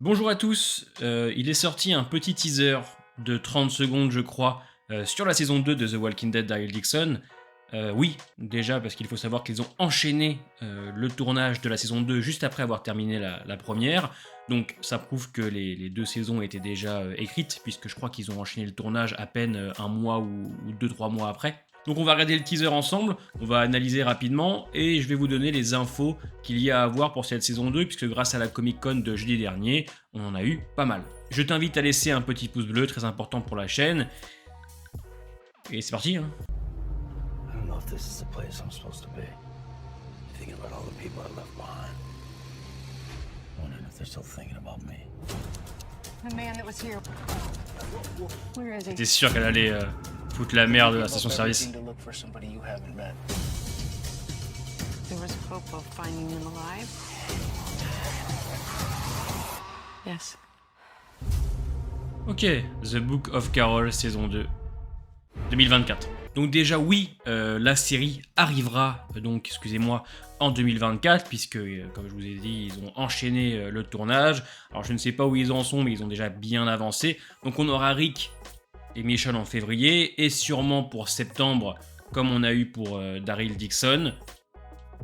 Bonjour à tous, il est sorti un petit teaser de 30 secondes je crois, sur la saison 2 de The Walking Dead d'Ariel Dixon. Oui, déjà parce qu'il faut savoir qu'ils ont enchaîné, le tournage de la saison 2 juste après avoir terminé la 1re. Donc ça prouve que les 2 saisons étaient déjà, écrites puisque je crois qu'ils ont enchaîné le tournage à peine, 1 mois ou 2-3 mois après. Donc on va regarder le teaser ensemble, on va analyser rapidement et je vais vous donner les infos qu'il y a à voir pour cette saison 2 puisque grâce à la Comic Con de jeudi dernier, on en a eu pas mal. Je t'invite à laisser un petit pouce bleu, très important pour la chaîne. Et c'est parti, hein. I don't know if this is the place I'm supposed to be. Thinking about all the people I left behind. Wondering if they're still thinking about me. The man that was here. Where is he? J'étais sûr qu'elle allait foutre la merde de la station-service. To look for somebody you haven't met. There was hope of finding him alive. Yes. Ok, The Book of Carol, saison 2, 2024. Donc déjà oui, la série arrivera, donc excusez-moi, en 2024, puisque comme je vous ai dit, ils ont enchaîné le tournage. Alors je ne sais pas où ils en sont, mais ils ont déjà bien avancé. Donc on aura Rick et Michonne en février, et sûrement pour septembre, comme on a eu pour Daryl Dixon,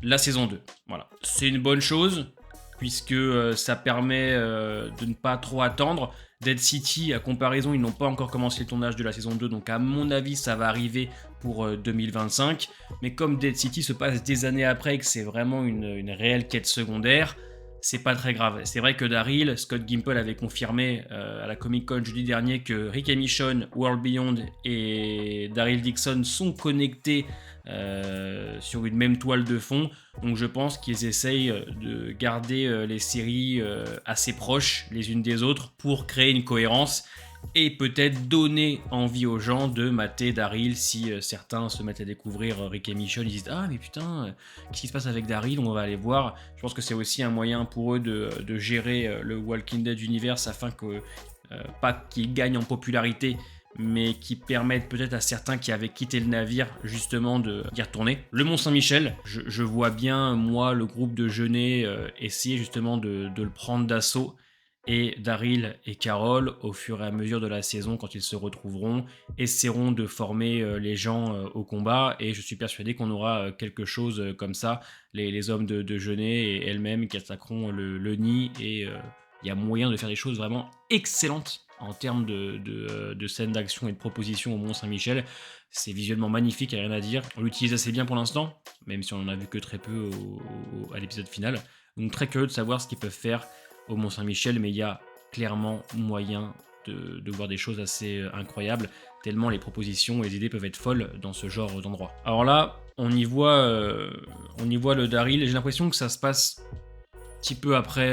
la saison 2. Voilà, c'est une bonne chose, puisque ça permet de ne pas trop attendre. Dead City, à comparaison, ils n'ont pas encore commencé le tournage de la saison 2, donc à mon avis, ça va arriver pour 2025. Mais comme Dead City se passe des années après et que c'est vraiment une réelle quête secondaire, c'est pas très grave. C'est vrai que Daryl, Scott Gimple avait confirmé à la Comic Con jeudi dernier que Rick et Michonne, World Beyond et Daryl Dixon sont connectés sur une même toile de fond. Donc je pense qu'ils essayent de garder les séries assez proches les unes des autres pour créer une cohérence et peut-être donner envie aux gens de mater Daryl si certains se mettent à découvrir Rick et Michonne, ils disent ah mais putain qu'est-ce qui se passe avec Daryl, on va aller voir. Je pense que c'est aussi un moyen pour eux de gérer le Walking Dead Universe afin que pas qu'ils gagnent en popularité, mais qui permettent peut-être à certains qui avaient quitté le navire justement d'y retourner. Le Mont-Saint-Michel, je vois bien moi le groupe de Jeunet essayer justement de le prendre d'assaut, et Daryl et Carol, au fur et à mesure de la saison, quand ils se retrouveront, essaieront de former les gens au combat, et je suis persuadé qu'on aura quelque chose comme ça, les hommes de Jeunet et elles-mêmes qui attaqueront le nid, et il y a moyen de faire des choses vraiment excellentes en termes de scènes d'action et de propositions au Mont-Saint-Michel. C'est visuellement magnifique, il n'y a rien à dire. On l'utilise assez bien pour l'instant, même si on en a vu que très peu à l'épisode final. Donc très curieux de savoir ce qu'ils peuvent faire au Mont-Saint-Michel, mais il y a clairement moyen de voir des choses assez incroyables, tellement les propositions et les idées peuvent être folles dans ce genre d'endroit. Alors là, on y voit le Daryl, j'ai l'impression que ça se passe un petit peu après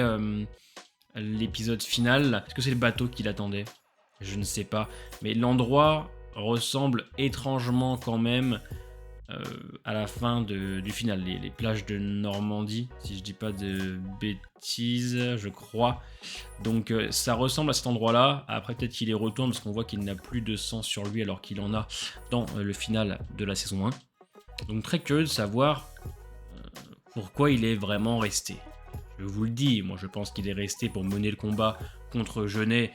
l'épisode final. Est-ce que c'est le bateau qui l'attendait? Je ne sais pas. Mais l'endroit ressemble étrangement quand même à la fin du final. Les plages de Normandie, si je dis pas de bêtises, je crois. Donc ça ressemble à cet endroit-là. Après, peut-être qu'il y retourne parce qu'on voit qu'il n'a plus de sang sur lui alors qu'il en a dans le final de la saison 1. Donc très curieux de savoir pourquoi il est vraiment resté. Je vous le dis, moi je pense qu'il est resté pour mener le combat contre Jeunet.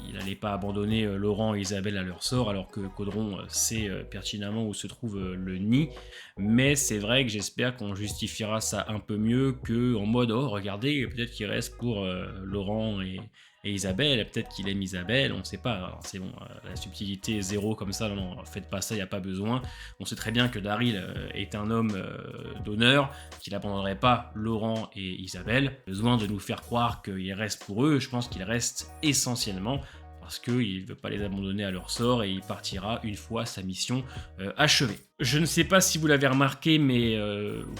Il n'allait pas abandonner Laurent et Isabelle à leur sort, alors que Caudron sait pertinemment où se trouve le nid. Mais c'est vrai que j'espère qu'on justifiera ça un peu mieux que en mode oh regardez, peut-être qu'il reste pour Laurent et Isabelle, peut-être qu'il aime Isabelle, on ne sait pas. Alors, c'est bon, la subtilité est zéro comme ça, non, faites pas ça, il n'y a pas besoin. On sait très bien que Daryl est un homme d'honneur, qu'il n'abandonnerait pas Laurent et Isabelle. Besoin de nous faire croire qu'il reste pour eux, je pense qu'il reste essentiellement parce qu'il ne veut pas les abandonner à leur sort et il partira une fois sa mission achevée. Je ne sais pas si vous l'avez remarqué, mais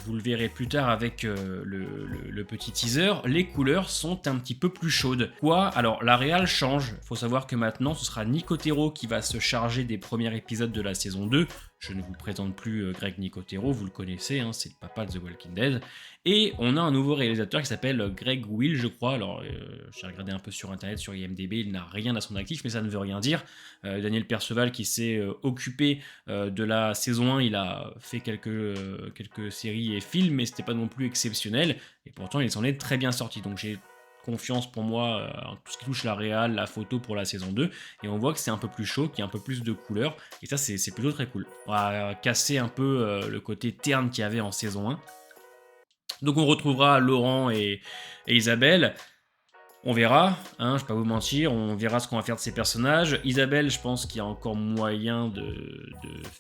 vous le verrez plus tard avec le petit teaser, les couleurs sont un petit peu plus chaudes. Quoi? Alors la réal change, il faut savoir que maintenant ce sera Nicotero qui va se charger des premiers épisodes de la saison 2. Je ne vous présente plus Greg Nicotero, vous le connaissez, hein, c'est le papa de The Walking Dead. Et on a un nouveau réalisateur qui s'appelle Greg Will, je crois. Alors, j'ai regardé un peu sur internet, sur IMDb, il n'a rien à son actif, mais ça ne veut rien dire. Daniel Perceval qui s'est occupé de la saison 1, il a fait quelques séries et films, mais c'était pas non plus exceptionnel. Et pourtant, il s'en est très bien sorti. Donc, j'ai confiance pour moi en tout ce qui touche la réal, la photo pour la saison 2. Et on voit que c'est un peu plus chaud, qu'il y a un peu plus de couleurs. Et ça, c'est plutôt très cool. On va casser un peu le côté terne qu'il y avait en saison 1. Donc on retrouvera Laurent et Isabelle. On verra, hein, je ne vais pas vous mentir, on verra ce qu'on va faire de ces personnages. Isabelle, je pense qu'il y a encore moyen de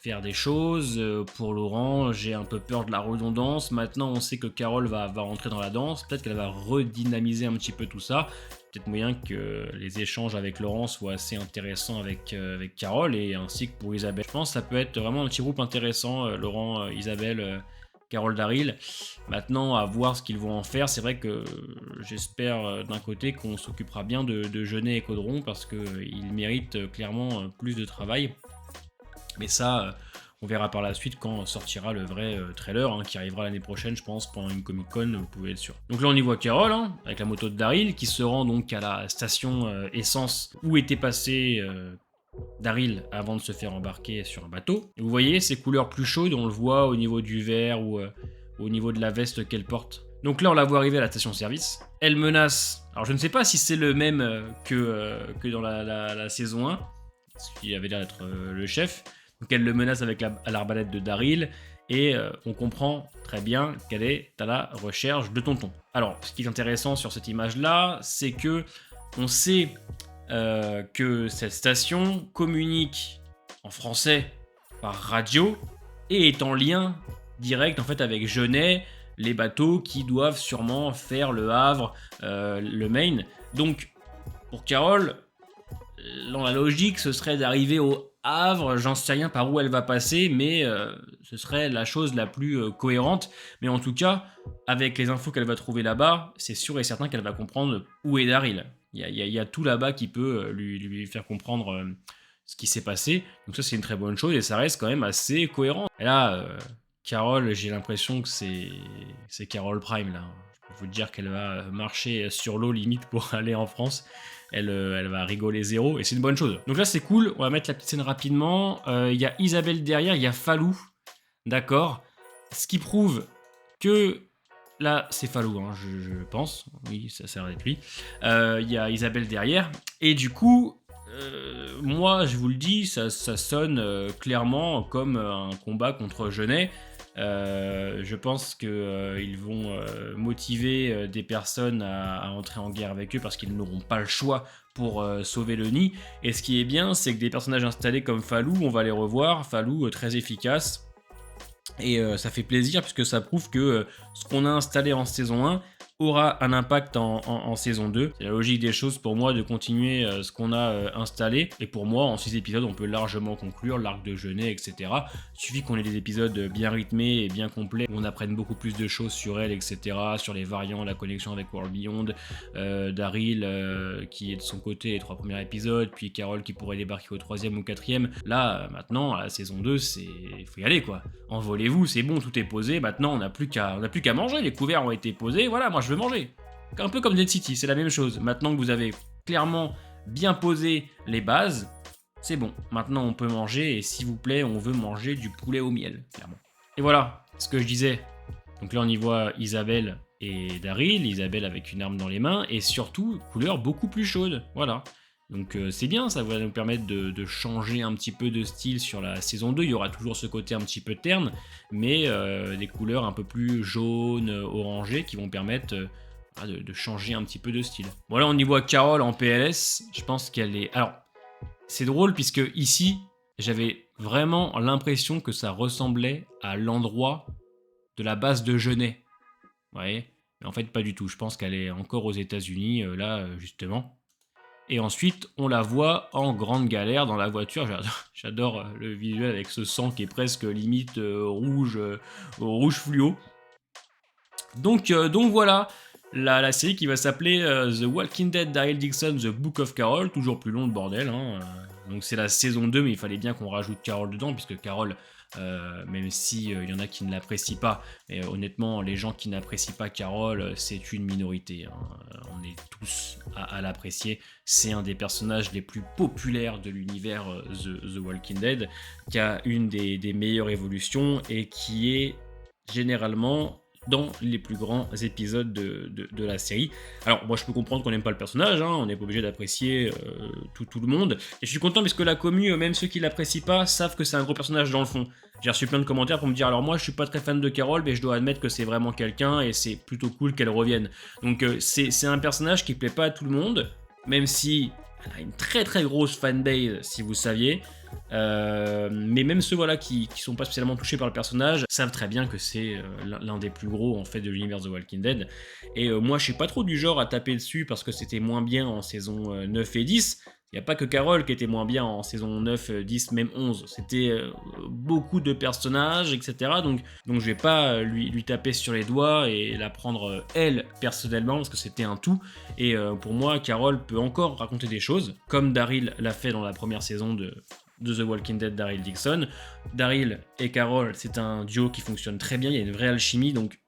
faire des choses. Pour Laurent, j'ai un peu peur de la redondance. Maintenant, on sait que Carole va rentrer dans la danse. Peut-être qu'elle va redynamiser un petit peu tout ça. Peut-être moyen que les échanges avec Laurent soient assez intéressants avec Carole, et ainsi que pour Isabelle. Je pense que ça peut être vraiment un petit groupe intéressant, Laurent, Isabelle... Carole, Daryl. Maintenant, à voir ce qu'ils vont en faire. C'est vrai que j'espère d'un côté qu'on s'occupera bien de Jeunet et Caudron, parce qu'ils méritent clairement plus de travail. Mais ça, on verra par la suite quand sortira le vrai trailer, hein, qui arrivera l'année prochaine, je pense, pendant une Comic-Con, vous pouvez être sûr. Donc là, on y voit Carole, hein, avec la moto de Daryl, qui se rend donc à la station essence où était passé... Daryl avant de se faire embarquer sur un bateau. Et vous voyez ces couleurs plus chaudes, on le voit au niveau du verre ou au niveau de la veste qu'elle porte. Donc là on la voit arriver à la station-service. Elle menace, alors je ne sais pas si c'est le même que dans la saison 1, parce qu'il avait l'air d'être le chef. Donc elle le menace avec l'arbalète de Daryl, et on comprend très bien qu'elle est à la recherche de Tonton. Alors ce qui est intéressant sur cette image là, c'est que on sait que cette station communique en français par radio et est en lien direct en fait avec Jeunet, les bateaux qui doivent sûrement faire le Havre, le Maine. Donc pour Carole, dans la logique, ce serait d'arriver au Havre, j'en sais rien par où elle va passer, mais ce serait la chose la plus cohérente. Mais en tout cas, avec les infos qu'elle va trouver là-bas, c'est sûr et certain qu'elle va comprendre où est Daryl. Il y a tout là-bas qui peut lui faire comprendre ce qui s'est passé. Donc ça, c'est une très bonne chose, et ça reste quand même assez cohérent. Et là, Carole, j'ai l'impression que c'est Carole Prime, là. Je peux vous dire qu'elle va marcher sur l'eau limite pour aller en France. Elle va rigoler zéro, et c'est une bonne chose. Donc là, c'est cool. On va mettre la petite scène rapidement. Il y a Isabelle derrière, il y a Falou. D'accord. Ce qui prouve que... Là, c'est Falou, hein, je pense. Oui, ça sert d'être lui. Il y a Isabelle derrière. Et du coup, moi, je vous le dis, ça sonne clairement comme un combat contre Jeunet. Je pense qu'ils vont motiver des personnes à entrer en guerre avec eux, parce qu'ils n'auront pas le choix pour sauver le nid. Et ce qui est bien, c'est que des personnages installés comme Falou, on va les revoir. Falou, très efficace. Et ça fait plaisir, puisque ça prouve que ce qu'on a installé en saison 1 aura un impact en saison 2. C'est la logique des choses pour moi de continuer ce qu'on a installé. Et pour moi, en 6 épisodes, on peut largement conclure l'arc de Jeunet, etc. Il suffit qu'on ait des épisodes bien rythmés et bien complets, où on apprenne beaucoup plus de choses sur elle, etc. Sur les variants, la connexion avec World Beyond, Daryl qui est de son côté les 3 premiers épisodes, puis Carole qui pourrait débarquer au 3e ou 4e. Là, maintenant, à la saison 2, il faut y aller, quoi. Envolez-vous, c'est bon, tout est posé. Maintenant, on n'a plus qu'à manger. Les couverts ont été posés. Voilà, moi je veux manger. Un peu comme Dead City, c'est la même chose. Maintenant que vous avez clairement bien posé les bases, c'est bon. Maintenant, on peut manger, et s'il vous plaît, on veut manger du poulet au miel, clairement. Et voilà, ce que je disais. Donc là, on y voit Isabelle et Daryl. Isabelle avec une arme dans les mains, et surtout, couleur beaucoup plus chaude. Voilà. Donc c'est bien, ça va nous permettre de changer un petit peu de style sur la saison 2. Il y aura toujours ce côté un petit peu terne, mais des couleurs un peu plus jaunes, orangées, qui vont permettre de changer un petit peu de style. Bon, là on y voit Carole en PLS. Je pense qu'elle est... Alors, c'est drôle, puisque ici, j'avais vraiment l'impression que ça ressemblait à l'endroit de la base de Jeunet. Vous voyez ? Mais en fait, pas du tout. Je pense qu'elle est encore aux États-Unis, là, justement. Et ensuite, on la voit en grande galère dans la voiture. J'adore le visuel avec ce sang qui est presque limite rouge fluo. Donc voilà, la série qui va s'appeler The Walking Dead Daryl Dixon, The Book of Carole. Toujours plus long, le bordel. Hein. Donc c'est la saison 2, mais il fallait bien qu'on rajoute Carole dedans, puisque Carole... même si il y en a qui ne l'apprécient pas, et honnêtement, les gens qui n'apprécient pas Carole, c'est une minorité, hein. On est tous à l'apprécier. C'est un des personnages les plus populaires de l'univers The Walking Dead, qui a une des meilleures évolutions, et qui est généralement dans les plus grands épisodes de la série. Alors moi je peux comprendre qu'on n'aime pas le personnage, hein, on n'est pas obligé d'apprécier tout le monde, et je suis content parce que la commu, même ceux qui l'apprécient pas, savent que c'est un gros personnage dans le fond. J'ai reçu plein de commentaires pour me dire alors moi je suis pas très fan de Carol, mais je dois admettre que c'est vraiment quelqu'un et c'est plutôt cool qu'elle revienne. Donc c'est un personnage qui plaît pas à tout le monde, même si elle a une très grosse fanbase si vous saviez. Mais même ceux voilà, qui sont pas spécialement touchés par le personnage savent très bien que c'est l'un des plus gros en fait de l'univers The Walking Dead. Et moi je suis pas trop du genre à taper dessus parce que c'était moins bien en saison 9 et 10. Il n'y a pas que Carol qui était moins bien en saison 9, 10, même 11. C'était beaucoup de personnages, etc. Donc je vais pas lui taper sur les doigts et la prendre elle personnellement parce que c'était un tout. Et pour moi, Carol peut encore raconter des choses, comme Daryl l'a fait dans la première saison de The Walking Dead, Daryl Dixon. Daryl et Carol, c'est un duo qui fonctionne très bien, il y a une vraie alchimie, donc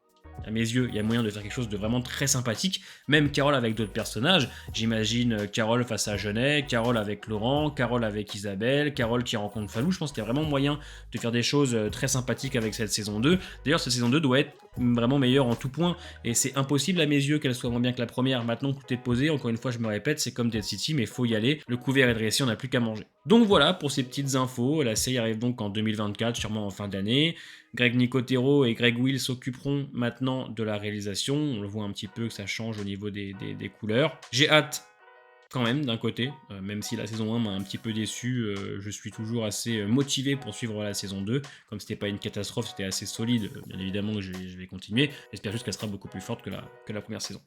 à mes yeux, il y a moyen de faire quelque chose de vraiment très sympathique. Même Carol avec d'autres personnages. J'imagine Carol face à Jeunet, Carol avec Laurent, Carol avec Isabelle, Carol qui rencontre Falou. Je pense qu'il y a vraiment moyen de faire des choses très sympathiques avec cette saison 2. D'ailleurs, cette saison 2 doit être vraiment meilleure en tout point. Et c'est impossible à mes yeux qu'elle soit moins bien que la première. Maintenant que tout est posé, encore une fois, je me répète, c'est comme Dead City, mais faut y aller. Le couvert est dressé, on n'a plus qu'à manger. Donc voilà pour ces petites infos. La série arrive donc en 2024, sûrement en fin d'année. Greg Nicotero et Greg Will s'occuperont maintenant de la réalisation. On le voit un petit peu que ça change au niveau des couleurs. J'ai hâte quand même d'un côté, même si la saison 1 m'a un petit peu déçu, je suis toujours assez motivé pour suivre la saison 2. Comme c'était pas une catastrophe, c'était assez solide, bien évidemment que je vais continuer. J'espère juste qu'elle sera beaucoup plus forte que la première saison.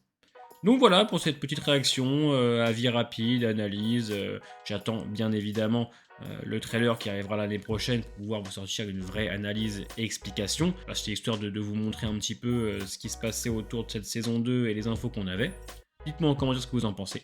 Donc voilà pour cette petite réaction, avis rapide, analyse. J'attends bien évidemment le trailer qui arrivera l'année prochaine pour pouvoir vous sortir une vraie analyse et explication. Là, c'était histoire de vous montrer un petit peu ce qui se passait autour de cette saison 2 et les infos qu'on avait. Dites-moi en commentaire ce que vous en pensez.